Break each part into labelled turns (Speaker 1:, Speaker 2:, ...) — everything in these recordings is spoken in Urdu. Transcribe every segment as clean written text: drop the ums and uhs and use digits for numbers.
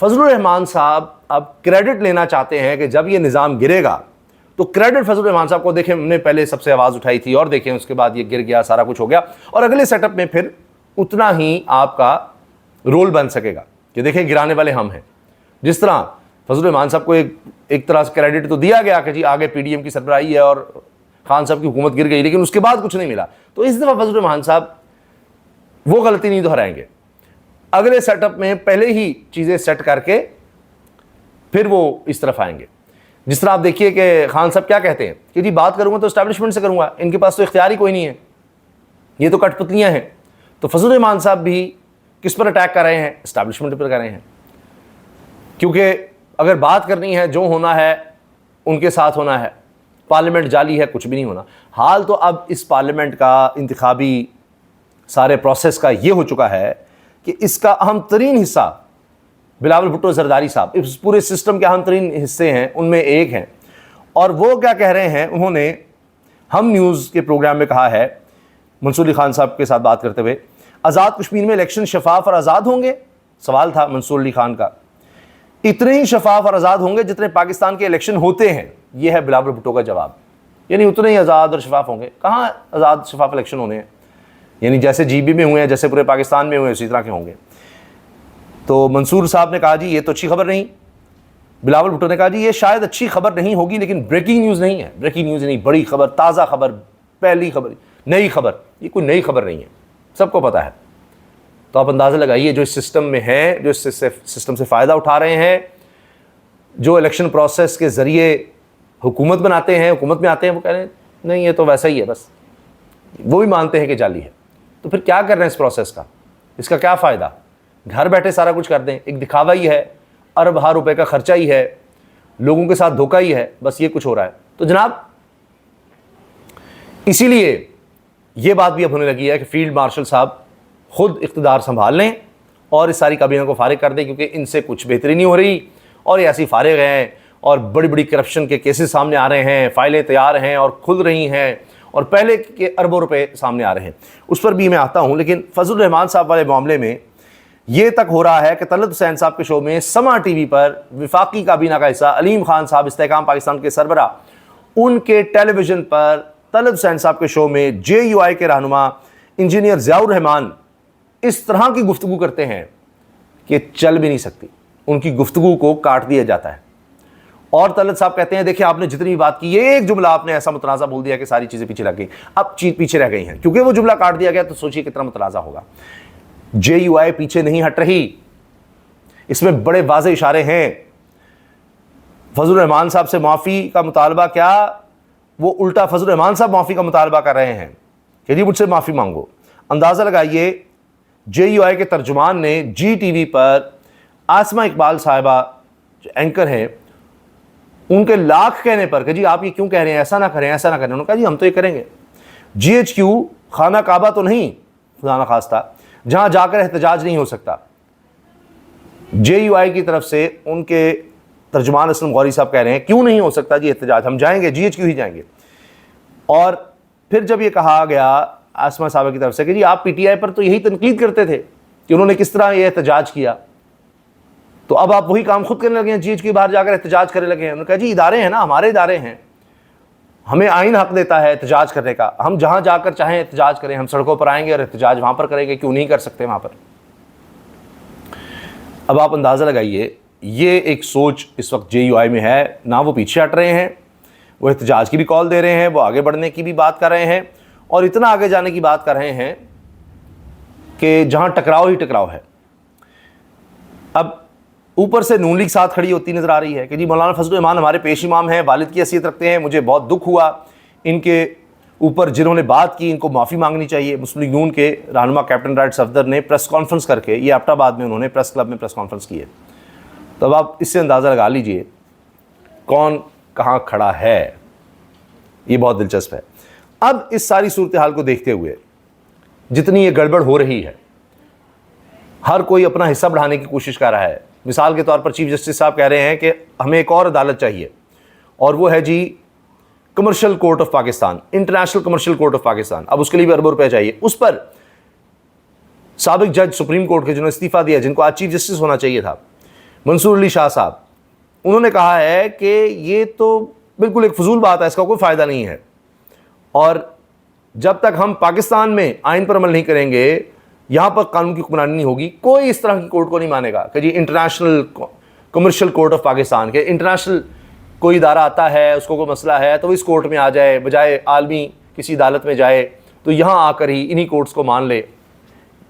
Speaker 1: فضل الرحمان صاحب اب کریڈٹ لینا چاہتے ہیں کہ جب یہ نظام گرے گا تو کریڈٹ فضل الرحمان صاحب کو، دیکھیں ہم نے پہلے سب سے آواز اٹھائی تھی اور دیکھیں اس کے بعد یہ گر گیا، سارا کچھ ہو گیا، اور اگلے سیٹ اپ میں پھر اتنا ہی آپ کا رول بن سکے گا کہ دیکھیں گرانے والے ہم ہیں. جس طرح فضل الرحمان صاحب کو ایک طرح سے کریڈٹ تو دیا گیا کہ جی آگے پی ڈی ایم کی سربراہی ہے اور خان صاحب کی حکومت گر گئی، لیکن اس کے بعد کچھ نہیں ملا. تو اس دفعہ فضل الرحمان صاحب وہ غلطی نہیں دہرائیں گے، اگلے سیٹ اپ میں پہلے ہی چیزیں سیٹ کر کے پھر وہ اس طرف آئیں گے. جس طرح آپ دیکھیے کہ خان صاحب کیا کہتے ہیں کہ جی بات کروں گا تو اسٹیبلشمنٹ سے کروں گا، ان کے پاس تو اختیار ہی کوئی نہیں ہے، یہ تو کٹ پتلیاں ہیں. تو فضل الرحمان صاحب بھی کس پر اٹیک کر رہے ہیں؟ اسٹیبلشمنٹ پر کر رہے ہیں، کیونکہ اگر بات کرنی ہے جو ہونا ہے ان کے ساتھ ہونا ہے. پارلیمنٹ جعلی ہے، کچھ بھی نہیں ہونا. حال تو اب اس پارلیمنٹ کا انتخابی سارے پروسیس کا یہ ہو چکا ہے کہ اس کا اہم ترین حصہ بلاول بھٹو زرداری صاحب اس پورے سسٹم کے اہم ترین حصے ہیں، ان میں ایک ہیں. اور وہ کیا کہہ رہے ہیں، انہوں نے ہم نیوز کے پروگرام میں کہا ہے منصور علی خان صاحب کے ساتھ بات کرتے ہوئے، آزاد کشمیر میں الیکشن شفاف اور آزاد ہوں گے؟ سوال تھا منصور علی خان کا. اتنے ہی شفاف اور آزاد ہوں گے جتنے پاکستان کے الیکشن ہوتے ہیں، یہ ہے بلاول بھٹو کا جواب. یعنی اتنے ہی آزاد اور شفاف ہوں گے؟ کہاں آزاد شفاف الیکشن ہونے ہیں، یعنی جیسے جی بی میں ہوئے ہیں، جیسے پورے پاکستان میں ہوئے اسی طرح کے ہوں گے. تو منصور صاحب نے کہا جی یہ تو اچھی خبر نہیں. بلاول بھٹو نے کہا جی یہ شاید اچھی خبر نہیں ہوگی لیکن بریکنگ نیوز نہیں ہے. بریکنگ نیوز نہیں، بڑی خبر، تازہ خبر، پہلی خبر، نئی خبر. یہ کوئی نئی خبر نہیں ہے، سب کو پتہ ہے. تو آپ اندازہ لگائیے جو اس سسٹم میں ہیں، جو اس سسٹم سے فائدہ اٹھا رہے ہیں، جو الیکشن پروسیس کے ذریعے حکومت بناتے ہیں، حکومت میں آتے ہیں، وہ کہہ رہے ہیں نہیں یہ تو ویسا ہی ہے، بس وہ بھی مانتے ہیں کہ جعلی ہے. تو پھر کیا کر رہے ہیں اس پروسیس کا؟ اس کا کیا فائدہ؟ گھر بیٹھے سارا کچھ کر دیں، ایک دکھاوا ہی ہے، ارب ہار روپے کا خرچہ ہی ہے، لوگوں کے ساتھ دھوکہ ہی ہے، بس یہ کچھ ہو رہا ہے. تو جناب اسی لیے یہ بات بھی اب ہونے لگی ہے کہ فیلڈ مارشل صاحب خود اقتدار سنبھال لیں اور اس ساری کابینہ کو فارغ کر دیں، کیونکہ ان سے کچھ بہتری نہیں ہو رہی اور یہ ایسی فارغ ہیں اور بڑی بڑی کرپشن کے کیسز سامنے آ رہے ہیں، فائلیں تیار ہیں اور کھل رہی ہیں اور پہلے کے اربوں روپے سامنے آ رہے ہیں. اس پر بھی میں آتا ہوں، لیکن فضل الرحمان صاحب والے معاملے میں یہ تک ہو رہا ہے کہ طلعت حسین صاحب کے شو میں سما ٹی وی پر وفاقی کابینہ کا حصہ علیم خان صاحب استحکام پاکستان کے سربراہ، ان کے ٹیلی ویژن پر طلعت حسین صاحب کے شو میں جے یو آئی کے رہنما انجینئر ضیاء الرحمان اس طرح کی گفتگو کرتے ہیں کہ چل بھی نہیں سکتی. ان کی گفتگو کو کاٹ دیا جاتا ہے. اور طلعت صاحب کہتے ہیں دیکھیں آپ نے جتنی بھی بات کی، یہ ایک جملہ آپ نے ایسا متنازع بول دیا کہ ساری چیزیں پیچھے لگ گئی، اب چیز پیچھے رہ گئی ہیں. کیونکہ وہ جملہ کاٹ دیا گیا تو سوچیے کتنا متنازع ہوگا. جے یو آئی پیچھے نہیں ہٹ رہی، اس میں بڑے واضح اشارے ہیں. فضل الرحمان صاحب سے معافی کا مطالبہ کیا، وہ الٹا فضل الرحمان صاحب معافی کا مطالبہ کر رہے ہیں کہ جی مجھ سے معافی مانگو. اندازہ لگائیے جے یو آئی کے ترجمان نے جی ٹی وی پر آسمہ اقبال صاحبہ جو اینکر ہیں ان کے لاکھ کہنے پر کہ جی آپ یہ کیوں کہہ رہے ہیں، ایسا نہ کریں ایسا نہ کریں، انہوں نے کہا جی ہم تو یہ کریں گے. جی ایچ کیو خانہ کعبہ تو نہیں خدا نخواستہ جہاں جا کر احتجاج نہیں ہو سکتا. جے یو آئی کی طرف سے ان کے ترجمان اسلم غوری صاحب کہہ رہے ہیں کیوں نہیں ہو سکتا جی احتجاج، ہم جائیں گے، جی ایچ کیو ہی جائیں گے. اور پھر جب یہ کہا گیا آسمہ صاحبہ کی طرف سے کہ جی آپ پی ٹی آئی پر تو یہی تنقید کرتے تھے کہ انہوں نے کس طرح یہ احتجاج کیا، تو اب آپ وہی کام خود کرنے لگے ہیں، جی ایچ کیو باہر جا کر احتجاج کرنے لگے ہیں. انہوں نے کہا جی ادارے ہیں نا، ہمارے ادارے ہیں، ہمیں آئین حق دیتا ہے احتجاج کرنے کا، ہم جہاں جا کر چاہیں احتجاج کریں، ہم سڑکوں پر آئیں گے اور احتجاج وہاں پر کریں گے، کیوں نہیں کر سکتے وہاں پر. اب آپ اندازہ لگائیے یہ ایک سوچ اس وقت جے یو آئی میں ہے، نہ وہ پیچھے ہٹ رہے ہیں، وہ احتجاج کی بھی کال دے رہے ہیں، وہ آگے بڑھنے کی بھی بات کر رہے ہیں اور اتنا آگے جانے کی بات کر رہے ہیں کہ جہاں ٹکراؤ ہی ٹکراؤ ہے. اب اوپر سے نون لیگ ساتھ کھڑی ہوتی نظر آ رہی ہے کہ جی مولانا فضل الرحمان ہمارے پیش امام ہیں، والد کی حیثیت رکھتے ہیں، مجھے بہت دکھ ہوا ان کے اوپر جنہوں نے بات کی ان کو معافی مانگنی چاہیے. مسلم لیگ نون کے رہنما کیپٹن رائٹ صفدر نے پریس کانفرنس کر کے، یہ ایبٹ آباد میں انہوں نے پریس کلب میں پریس کانفرنس کی ہے. تو اب آپ اس سے اندازہ لگا لیجئے کون کہاں کھڑا ہے. یہ بہت دلچسپ ہے. اب اس ساری صورتحال کو دیکھتے ہوئے جتنی یہ گڑبڑ ہو رہی ہے، ہر کوئی اپنا حصہ بڑھانے کی کوشش کر رہا ہے. مثال کے طور پر چیف جسٹس صاحب کہہ رہے ہیں کہ ہمیں ایک اور عدالت چاہیے اور وہ ہے جی commercial court of Pakistan, international commercial court of Pakistan. اب اس کے لیے بھی اربوں روپے چاہیے. اس پر سابق جج سپریم کورٹ کے جنہوں نے استعفیٰ دیا، جن کو آج چیف جسٹس ہونا چاہیے تھا، منصور علی شاہ صاحب، انہوں نے کہا ہے کہ یہ تو بالکل ایک فضول بات ہے، اس کا کوئی فائدہ نہیں ہے، اور جب تک ہم پاکستان میں آئین پر عمل نہیں کریں گے، یہاں پر قانون کی حکمرانی نہیں ہوگی، کوئی اس طرح کی کورٹ کو نہیں مانے گا کہ جی international commercial court of Pakistan کے انٹرنیشنل کوئی ادارہ آتا ہے، اس کو کوئی مسئلہ ہے تو وہ اس کورٹ میں آ جائے، بجائے عالمی کسی عدالت میں جائے تو یہاں آ کر ہی انہی کورٹس کو مان لے۔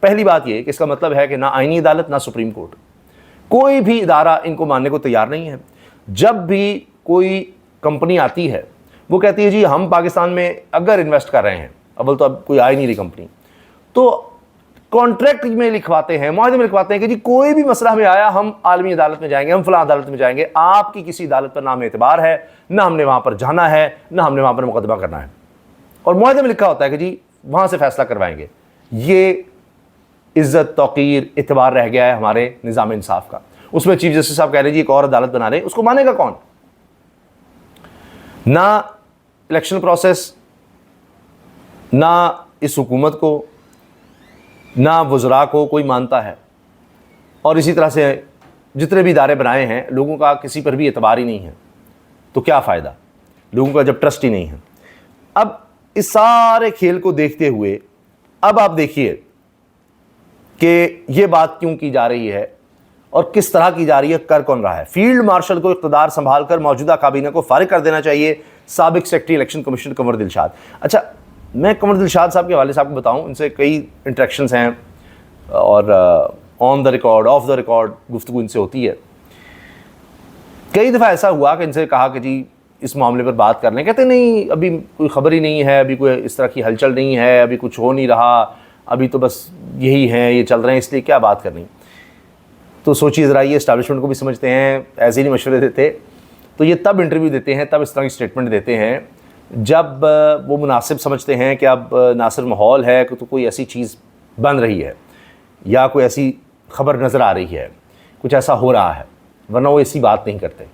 Speaker 1: پہلی بات یہ کہ اس کا مطلب ہے کہ نہ آئینی عدالت نہ سپریم کورٹ، کوئی بھی ادارہ ان کو ماننے کو تیار نہیں ہے۔ جب بھی کوئی کمپنی آتی ہے وہ کہتی ہے جی ہم پاکستان میں اگر انویسٹ کر رہے ہیں، اول تو اب کوئی آئی نہیں رہی کمپنی، تو کانٹریکٹ میں لکھواتے ہیں، معاہدے میں لکھواتے ہیں کہ جی کوئی بھی مسئلہ ہمیں آیا ہم عالمی عدالت میں جائیں گے، ہم فلاں عدالت میں جائیں گے، آپ کی کسی عدالت پر نہ ہمیں اعتبار ہے، نہ ہم نے وہاں پر جانا ہے، نہ ہم نے وہاں پر مقدمہ کرنا ہے، اور معاہدے میں لکھا ہوتا ہے کہ جی وہاں سے فیصلہ کروائیں گے۔ یہ عزت، توقیر، اعتبار رہ گیا ہے ہمارے نظام انصاف کا۔ اس میں چیف جسٹس صاحب کہہ رہے ہیں جی ایک اور عدالت بنا رہے ہیں، اس کو مانے گا کون؟ نہ الیکشن پروسیس، نہ اس حکومت کو، نہ وزراء کو کوئی مانتا ہے، اور اسی طرح سے جتنے بھی ادارے بنائے ہیں لوگوں کا کسی پر بھی اعتبار ہی نہیں ہے، تو کیا فائدہ لوگوں کا جب ٹرسٹ ہی نہیں ہے۔ اب اس سارے کھیل کو دیکھتے ہوئے اب آپ دیکھیے کہ یہ بات کیوں کی جا رہی ہے اور کس طرح کی جا رہی ہے، کر کون رہا ہے۔ فیلڈ مارشل کو اقتدار سنبھال کر موجودہ کابینہ کو فارغ کر دینا چاہیے، سابق secretary election commission Qamar Dilshad. اچھا، میں قمر دلشاد صاحب کے والد صاحب کو بتاؤں، ان سے کئی انٹریکشنز ہیں اور on the record, off the record گفتگو ان سے ہوتی ہے۔ کئی دفعہ ایسا ہوا کہ ان سے کہا کہ جی اس معاملے پر بات کر لیں، کہتے نہیں ابھی کوئی خبر ہی نہیں ہے، ابھی کوئی اس طرح کی ہلچل نہیں ہے، ابھی کچھ ہو نہیں رہا، ابھی تو بس یہی ہیں، یہ چل رہے ہیں، اس لیے کیا بات کرنی۔ تو سوچیے ذرا، یہ اسٹیبلشمنٹ کو بھی سمجھتے ہیں، ایسے ہی نہیں مشورے دیتے، تو یہ تب انٹرویو دیتے ہیں، تب اس طرح کی اسٹیٹمنٹ دیتے ہیں جب وہ مناسب سمجھتے ہیں کہ اب نہ صرف ماحول ہے کہ تو کوئی ایسی چیز بن رہی ہے یا کوئی ایسی خبر نظر آ رہی ہے، کچھ ایسا ہو رہا ہے، ورنہ وہ ایسی بات نہیں کرتے۔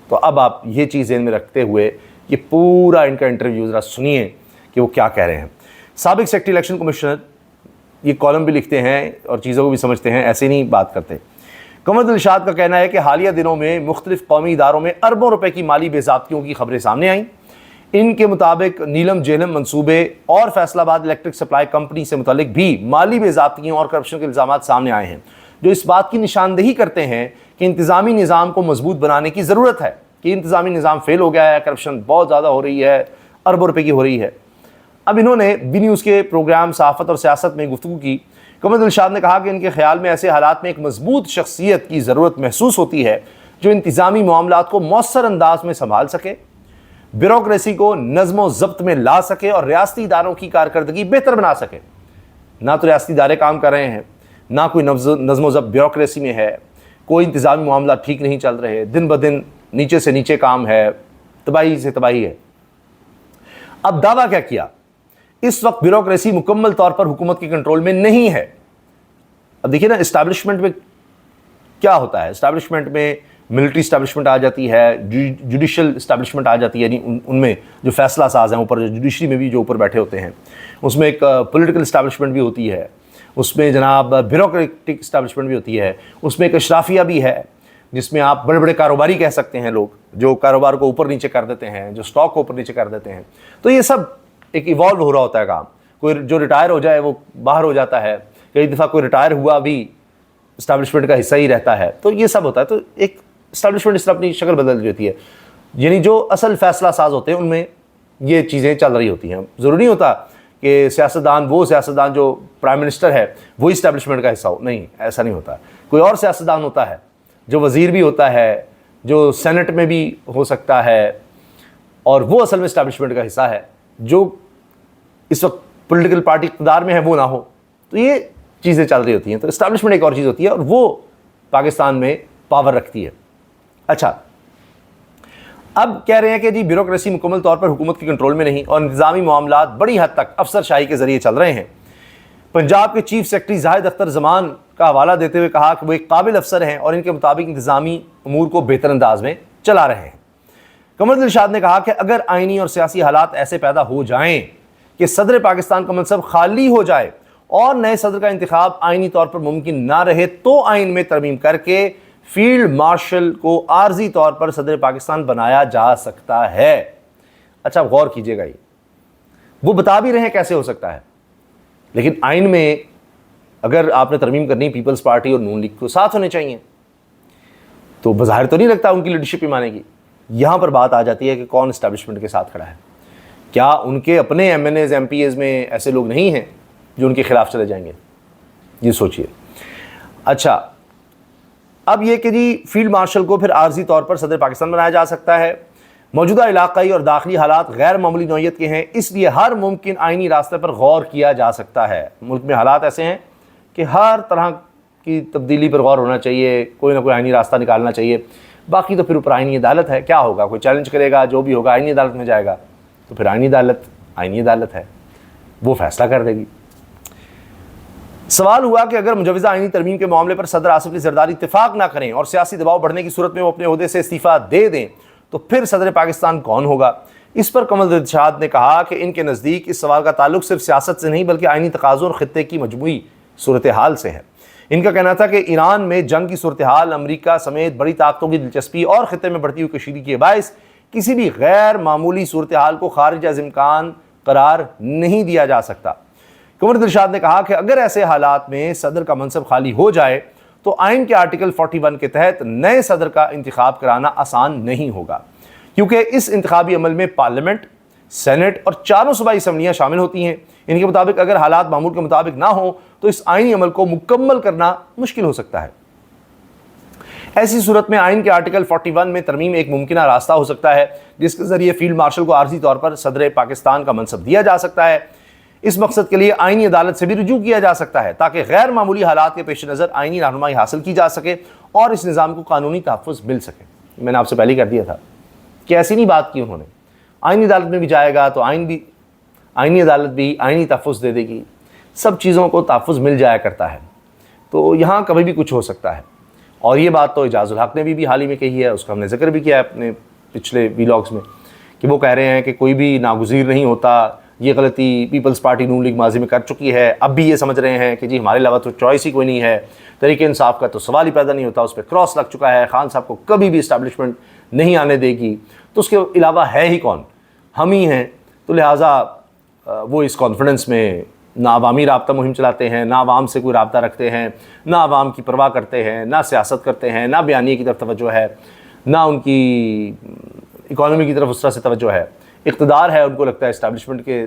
Speaker 1: تو اب آپ یہ چیز ذہن میں رکھتے ہوئے یہ پورا ان کا انٹرویو ذرا سنیے کہ وہ کیا کہہ رہے ہیں۔ سابق سیکرٹری الیکشن کمشنر یہ کالم بھی لکھتے ہیں اور چیزوں کو بھی سمجھتے ہیں، ایسے نہیں بات کرتے۔ قمر دلشاد کا کہنا ہے کہ حالیہ دنوں میں مختلف قومی اداروں میں اربوں روپے کی مالی بے ضابطگیوں کی خبریں سامنے آئیں۔ ان کے مطابق نیلم جہلم منصوبے اور فیصل آباد الیکٹرک سپلائی کمپنی سے متعلق بھی مالی بے ضابطگیوں اور کرپشن کے الزامات سامنے آئے ہیں، جو اس بات کی نشاندہی کرتے ہیں کہ انتظامی نظام کو مضبوط بنانے کی ضرورت ہے، کہ انتظامی نظام فیل ہو گیا ہے، کرپشن بہت زیادہ ہو رہی ہے، اربوں روپے کی ہو رہی ہے۔ اب انہوں نے بی نیوز کے پروگرام صحافت اور سیاست میں گفتگو کی۔ قمر دلشاد نے کہا کہ ان کے خیال میں ایسے حالات میں ایک مضبوط شخصیت کی ضرورت محسوس ہوتی ہے جو انتظامی معاملات کو مؤثر انداز میں سنبھال سکے، بیوروکریسی کو نظم و ضبط میں لا سکے اور ریاستی اداروں کی کارکردگی بہتر بنا سکے۔ نہ تو ریاستی ادارے کام کر رہے ہیں، نہ کوئی نظم و ضبط بیوروکریسی میں ہے، کوئی انتظامی معاملات ٹھیک نہیں چل رہے، دن بدن نیچے سے نیچے کام ہے، تباہی سے تباہی ہے۔ اب دعویٰ کیا کیا؟ اس وقت بیوروکریسی مکمل طور پر حکومت کے کنٹرول میں نہیں ہے۔ اب دیکھیے نا، اسٹیبلشمنٹ میں کیا ہوتا ہے، اسٹیبلشمنٹ میں ملٹری اسٹیبلشمنٹ آ جاتی ہے، جوڈیشل اسٹیبلشمنٹ آ جاتی ہے، یعنی ان میں جو فیصلہ ساز ہیں اوپر، جوڈیشری میں بھی جو اوپر بیٹھے ہوتے ہیں، اس میں ایک پولیٹیکل اسٹیبلشمنٹ بھی ہوتی ہے، اس میں جناب بیوروکریٹک اسٹیبلشمنٹ بھی ہوتی ہے، اس میں ایک اشرافیہ بھی ہے جس میں آپ بڑے بڑے کاروباری کہہ سکتے ہیں، لوگ جو کاروبار کو اوپر نیچے کر دیتے ہیں، جو اسٹاک کو اوپر نیچے کر دیتے ہیں۔ تو یہ سب ایک ایوالو ہو رہا ہوتا ہے کام۔ کوئی جو ریٹائر ہو جائے وہ باہر ہو جاتا ہے، کئی دفعہ کوئی ریٹائر ہوا بھی اسٹیبلشمنٹ کا حصہ ہی رہتا ہے، تو یہ سب ہوتا ہے۔ تو ایک اسٹیبلشمنٹ اس طرح اپنی شکل بدل دیتی ہے، یعنی جو اصل فیصلہ ساز ہوتے ہیں ان میں یہ چیزیں چل رہی ہوتی ہیں۔ ضروری نہیں ہوتا کہ سیاستدان، وہ سیاستدان جو پرائم منسٹر ہے وہی اسٹیبلشمنٹ کا حصہ ہو، نہیں، ایسا نہیں ہوتا۔ کوئی اور سیاستدان ہوتا ہے جو وزیر بھی ہوتا ہے، جو سینٹ میں بھی ہو سکتا ہے، اور وہ اصل میں اسٹیبلشمنٹ کا حصہ ہے۔ جو اس وقت پولیٹیکل پارٹی اقتدار میں ہے وہ نہ ہو، تو یہ چیزیں چل رہی ہوتی ہیں۔ تو اسٹیبلشمنٹ ایک اور چیز ہوتی ہے اور وہ پاکستان میں پاور رکھتی ہے۔ اچھا، اب کہہ رہے ہیں کہ جی بیوروکریسی مکمل طور پر حکومت کے کنٹرول میں نہیں اور انتظامی معاملات بڑی حد تک افسر شاہی کے ذریعے چل رہے ہیں۔ پنجاب کے چیف سیکرٹری زاہد اختر زمان کا حوالہ دیتے ہوئے کہا کہ وہ ایک قابل افسر ہیں اور ان کے مطابق انتظامی امور کو بہتر انداز میں چلا رہے ہیں۔ قمر دلشاد نے کہا کہ اگر آئینی اور سیاسی حالات ایسے پیدا ہو جائیں کہ صدر پاکستان کا منصب خالی ہو جائے اور نئے صدر کا انتخاب آئینی طور پر ممکن نہ رہے، تو آئین میں ترمیم کر کے فیلڈ مارشل کو عارضی طور پر صدر پاکستان بنایا جا سکتا ہے۔ اچھا غور کیجئے گا، یہ وہ بتا بھی رہے ہیں کیسے ہو سکتا ہے، لیکن آئین میں اگر آپ نے ترمیم کرنی پیپلز پارٹی اور نون لیگ کو ساتھ ہونے چاہیے، تو بظاہر تو نہیں لگتا ان کی لیڈرشپ ہی مانے گی۔ یہاں پر بات آ جاتی ہے کہ کون اسٹیبلشمنٹ کے ساتھ کھڑا ہے۔ کیا ان کے اپنے MNAs MPAs میں ایسے لوگ نہیں ہیں جو ان کے خلاف چلے جائیں گے؟ یہ سوچئے۔ اچھا اب یہ کہ جی فیلڈ مارشل کو پھر عارضی طور پر صدر پاکستان بنایا جا سکتا ہے۔ موجودہ علاقائی اور داخلی حالات غیر معمولی نوعیت کے ہیں، اس لیے ہر ممکن آئینی راستے پر غور کیا جا سکتا ہے۔ ملک میں حالات ایسے ہیں کہ ہر طرح کی تبدیلی پر غور ہونا چاہیے، کوئی نہ کوئی آئینی راستہ نکالنا چاہیے۔ باقی تو پھر اوپر آئینی عدالت ہے، کیا ہوگا، کوئی چیلنج کرے گا، جو بھی ہوگا آئینی عدالت میں جائے گا، تو پھر آئینی عدالت ہے، وہ فیصلہ کر دے گی۔ سوال ہوا کہ اگر مجوزہ آئینی ترمیم کے معاملے پر صدر آصف علی زرداری اتفاق نہ کریں اور سیاسی دباؤ بڑھنے کی صورت میں وہ اپنے عہدے سے استعفیٰ دے دیں تو پھر صدر پاکستان کون ہوگا؟ اس پر قمر ارشاد نے کہا کہ ان کے نزدیک اس سوال کا تعلق صرف سیاست سے نہیں بلکہ آئینی تقاضوں اور خطے کی مجموعی صورتحال سے ہے۔ ان کا کہنا تھا کہ ایران میں جنگ کی صورتحال، امریکہ سمیت بڑی طاقتوں کی دلچسپی اور خطے میں بڑھتی ہوئی کشیدگی کے باعث کسی بھی غیر معمولی صورتحال کو خارج از امکان قرار نہیں دیا جا سکتا۔ قمر ارشاد نے کہا کہ اگر ایسے حالات میں صدر کا منصب خالی ہو جائے تو آئین کے آرٹیکل 41 کے تحت نئے صدر کا انتخاب کرانا آسان نہیں ہوگا، کیونکہ اس انتخابی عمل میں پارلیمنٹ، سینٹ اور چاروں صوبائی اسمبلیاں شامل ہوتی ہیں۔ ان کے مطابق اگر حالات معمول کے مطابق نہ ہوں تو اس آئینی عمل کو مکمل کرنا مشکل ہو سکتا ہے۔ ایسی صورت میں آئین کے آرٹیکل 41 میں ترمیم ایک ممکنہ راستہ ہو سکتا ہے جس کے ذریعے فیلڈ مارشل کو عارضی طور پر صدر پاکستان کا منصب دیا جا سکتا ہے۔ اس مقصد کے لیے آئینی عدالت سے بھی رجوع کیا جا سکتا ہے تاکہ غیر معمولی حالات کے پیش نظر آئینی رہنمائی حاصل کی جا سکے اور اس نظام کو قانونی تحفظ مل سکے۔ میں نے آپ سے پہلے ہی کر دیا تھا کہ ایسی نہیں بات کی انہوں نے، آئینی عدالت میں بھی جائے گا تو آئینی عدالت بھی آئینی تحفظ دے دے گی، سب چیزوں کو تحفظ مل جایا کرتا ہے، تو یہاں کبھی بھی کچھ ہو سکتا ہے۔ اور یہ بات تو اعجاز الحق نے بھی حال ہی میں کہی ہے، اس کا ہم نے ذکر بھی کیا ہے اپنے پچھلے ویلاگز میں، کہ وہ کہہ رہے ہیں کہ کوئی بھی ناگزیر نہیں ہوتا۔ یہ غلطی پیپلز پارٹی نون لیگ ماضی میں کر چکی ہے، اب بھی یہ سمجھ رہے ہیں کہ جی ہمارے علاوہ تو چوائس ہی کوئی نہیں ہے، تحریک انصاف کا تو سوال ہی پیدا نہیں ہوتا، اس پہ کراس لگ چکا ہے، خان صاحب کو کبھی بھی اسٹیبلشمنٹ نہیں آنے دے گی، تو اس کے علاوہ ہے ہی کون، ہم ہی ہیں۔ تو لہٰذا وہ اس کانفیڈنس میں نہ عوامی رابطہ مہم چلاتے ہیں، نہ عوام سے کوئی رابطہ رکھتے ہیں، نہ عوام کی پرواہ کرتے ہیں، نہ سیاست کرتے ہیں، نہ بیانیے کی طرف توجہ ہے، نہ ان کی اکانومی کی طرف اس طرح سے توجہ ہے۔ اقتدار ہے، ان کو لگتا ہے اسٹیبلشمنٹ کے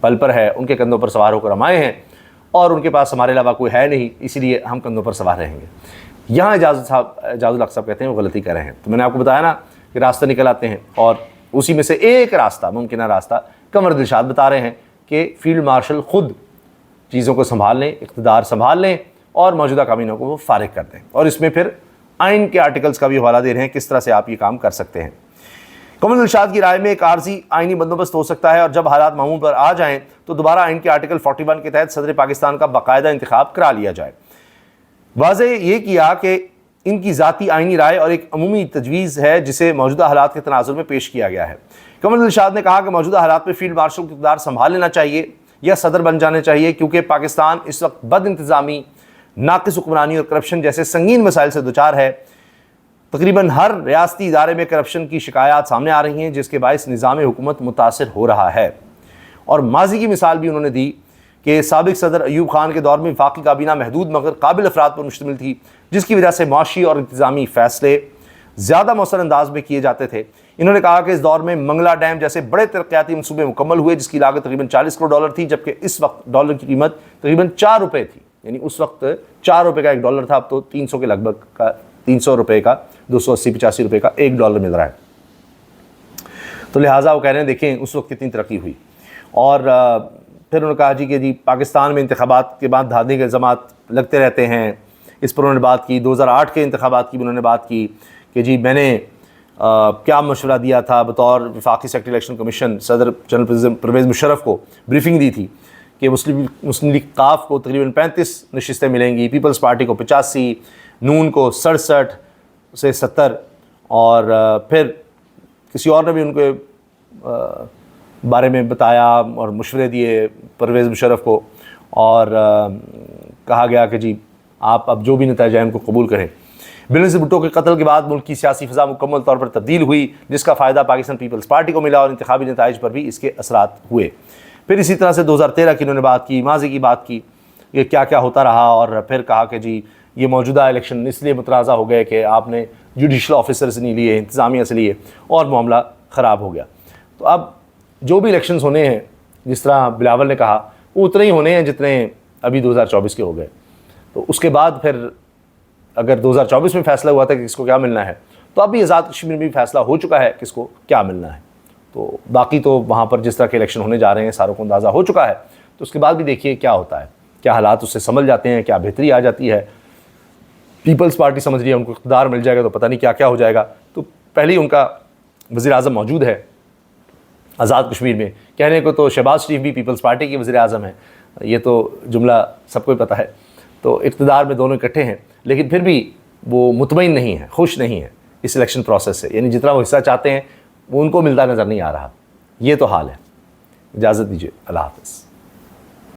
Speaker 1: پل پر ہے، ان کے کندھوں پر سوار ہو کر ہم آئے ہیں اور ان کے پاس ہمارے علاوہ کوئی ہے نہیں، اسی لیے ہم کندھوں پر سوار رہیں گے۔ یہاں اعجاز الحق صاحب کہتے ہیں وہ غلطی کر رہے ہیں۔ تو میں نے آپ کو بتایا نا کہ راستہ نکل آتے ہیں، اور اسی میں سے ایک راستہ، ممکنہ راستہ قمر ارشاد بتا رہے ہیں کہ فیلڈ مارشل خود چیزوں کو سنبھال لیں، اقتدار سنبھال لیں اور موجودہ کابینہ کو وہ فارغ کر دیں، اور اس میں پھر آئین کے آرٹیکلز کا بھی حوالہ دے رہے ہیں کس طرح سے آپ یہ کام کر سکتے ہیں۔ قمر ارشاد کی رائے میں ایک عارضی آئینی بندوبست ہو سکتا ہے، اور جب حالات معمول پر آ جائیں تو دوبارہ آئین کے آرٹیکل 41 کے تحت صدر پاکستان کا باقاعدہ انتخاب کرا لیا جائے۔ واضح یہ کیا کہ ان کی ذاتی آئینی رائے اور ایک عمومی تجویز ہے جسے موجودہ حالات کے تناظر میں پیش کیا گیا ہے۔ قمر ارشاد نے کہا کہ موجودہ حالات میں فیلڈ مارشل کو اقتدار سنبھال لینا چاہیے یا صدر بن جانے چاہیے، کیونکہ پاکستان اس وقت بد انتظامی، ناقص حکمرانی اور کرپشن جیسے سنگین مسائل سے دوچار ہے۔ تقریباً ہر ریاستی ادارے میں کرپشن کی شکایات سامنے آ رہی ہیں جس کے باعث نظام حکومت متاثر ہو رہا ہے، اور ماضی کی مثال بھی انہوں نے دی کہ سابق صدر ایوب خان کے دور میں وفاقی کابینہ محدود مگر قابل افراد پر مشتمل تھی، جس کی وجہ سے معاشی اور انتظامی فیصلے زیادہ مؤثر انداز میں کیے جاتے تھے۔ انہوں نے کہا کہ اس دور میں منگلا ڈیم جیسے بڑے ترقیاتی منصوبے مکمل ہوئے جس کی لاگت تقریباً 40 کروڑ ڈالر تھی، جبکہ اس وقت ڈالر کی قیمت تقریباً 4 روپے تھی، یعنی اس وقت 4 روپے کا ایک ڈالر تھا، اب تو 300 کے لگ بھگ کا، 300 روپے کا، 280-85 روپے کا ایک ڈالر مل رہا ہے۔ تو لہٰذا وہ کہہ رہے ہیں دیکھیں اس وقت کتنی ترقی ہوئی۔ اور پھر انہوں نے کہا کہ جی پاکستان میں انتخابات کے بعد دھاندلی کے الزامات لگتے رہتے ہیں، اس پر انہوں نے بات کی۔ 2008 کے انتخابات کی بھی انہوں نے بات کی کہ جی میں نے کیا مشورہ دیا تھا بطور وفاقی سیکرٹری الیکشن کمیشن، صدر جنرل پرویز مشرف کو بریفنگ دی تھی کہ مسلم لیگ قاف کو تقریباً 35 نشستیں ملیں گی، پیپلز پارٹی کو 85، نون کو 67 سے 70، اور پھر کسی اور نے بھی ان کے بارے میں بتایا اور مشورے دیے پرویز مشرف کو، اور کہا گیا کہ جی آپ اب جو بھی نتائج ہیں ان کو قبول کریں۔ بینظیر بھٹو کے قتل کے بعد ملک کی سیاسی فضا مکمل طور پر تبدیل ہوئی، جس کا فائدہ پاکستان پیپلز پارٹی کو ملا اور انتخابی نتائج پر بھی اس کے اثرات ہوئے۔ پھر اسی طرح سے 2013 کی انہوں نے بات کی، ماضی کی بات کی، یہ کیا کیا ہوتا رہا، اور پھر کہا کہ جی یہ موجودہ الیکشن اس لیے متنازع ہو گئے کہ آپ نے جوڈیشل آفیسر سے نہیں لیے، انتظامیہ سے لیے، اور معاملہ خراب ہو گیا۔ تو اب جو بھی الیکشنز ہونے ہیں، جس طرح بلاول نے کہا، وہ اتنے ہی ہونے ہیں جتنے ابھی 2024 کے ہو گئے۔ تو اس کے بعد پھر اگر 2024 میں فیصلہ ہوا تھا کہ کس کو کیا ملنا ہے، تو اب بھی آزاد کشمیر میں بھی فیصلہ ہو چکا ہے کس کو کیا ملنا ہے۔ تو باقی تو وہاں پر جس طرح کے الیکشن ہونے جا رہے ہیں ساروں کو اندازہ ہو چکا ہے، تو اس کے بعد بھی دیکھیے کیا ہوتا ہے، کیا حالات اس سے سنبھل جاتے ہیں، کیا بہتری آ جاتی ہے۔ پیپلز پارٹی سمجھ رہی ہے ان کو اقتدار مل جائے گا تو پتہ نہیں کیا کیا ہو جائے گا، تو پہلے ہی ان کا وزیر اعظم موجود ہے آزاد کشمیر میں، کہنے کو تو شہباز شریف بھی پیپلز پارٹی کے وزیر اعظم ہیں، یہ تو جملہ سب کو پتہ ہے۔ تو اقتدار میں دونوں اکٹھے ہیں، لیکن پھر بھی وہ مطمئن نہیں ہیں، خوش نہیں ہیں اس الیکشن پروسیس سے، یعنی جتنا وہ حصہ چاہتے ہیں وہ ان کو ملتا نظر نہیں آ رہا۔ یہ تو حال ہے۔ اجازت دیجیے، اللہ حافظ۔